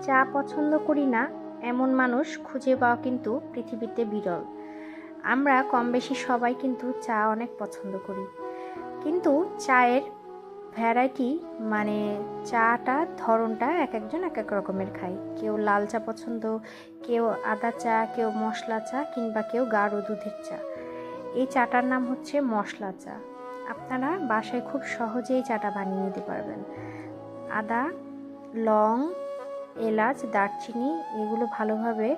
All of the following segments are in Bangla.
চা পছন্দ করি না এমন মানুষ খুঁজে পাওয়া কিন্তু পৃথিবীতে বিরল। আমরা কম বেশি সবাই কিন্তু চা অনেক পছন্দ করি, কিন্তু চায়ের ভ্যারাইটি মানে চাটা ধরনটা এক একজন এক এক রকমের খায়। কেউ লাল চা পছন্দ, কেউ আদা চা, কেউ মশলা চা, কিংবা কেউ গাঢ় দুধের চা। এই চাটার নাম হচ্ছে মশলা চা। আপনারা বাসায় খুব সহজেই চাটা বানিয়ে নিতে পারবেন। আদা, লং, এলাচ, দারচিনি এগুলো ভালোভাবে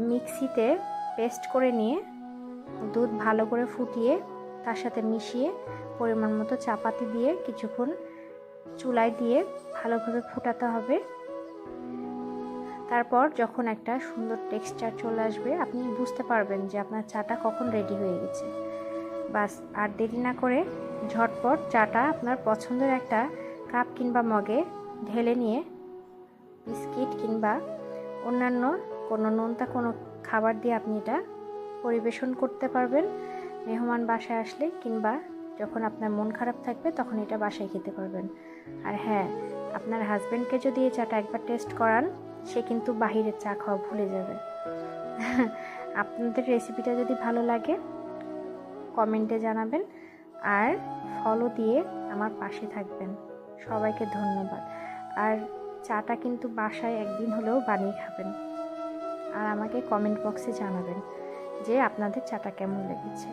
মিক্সিতে পেস্ট করে নিয়ে দুধ ভালো করে ফুটিয়ে তার সাথে মিশিয়ে পরিমাণ মতো চাপাতি দিয়ে কিছুক্ষণ চুলায় দিয়ে ভালোভাবে ফুটাতে হবে। তারপর যখন একটা সুন্দর টেক্সচার চলে আসবে, আপনি বুঝতে পারবেন যে আপনার চাটা কখন রেডি হয়ে গেছে। বাস, আর দেরি না করে ঝটপট চাটা আপনার পছন্দের একটা কাপ কিংবা মগে ঢেলে নিয়ে বিস্কিট কিংবা অন্যান্য কোনো নোনতা কোনো খাবার দিয়ে আপনি এটা পরিবেশন করতে পারবেন। মেহমান বাসায় আসলে কিংবা যখন আপনার মন খারাপ থাকবে তখন এটা বাসায় খেতে পারবেন। আর হ্যাঁ, আপনার হাজব্যান্ডকে যদি এই চাটা একবার টেস্ট করান, সে কিন্তু বাহিরের চা খাওয়া ভুলে যাবে। আপনাদের রেসিপিটা যদি ভালো লাগে কমেন্টে জানাবেন, আর ফলো দিয়ে আমার পাশে থাকবেন। সবাইকে ধন্যবাদ। আর চাটা কিন্তু বাসায় একদিন হলেও বানিয়ে খাবেন, আর আমাকে কমেন্ট বক্সে জানাবেন যে আপনাদের চাটা কেমন লেগেছে।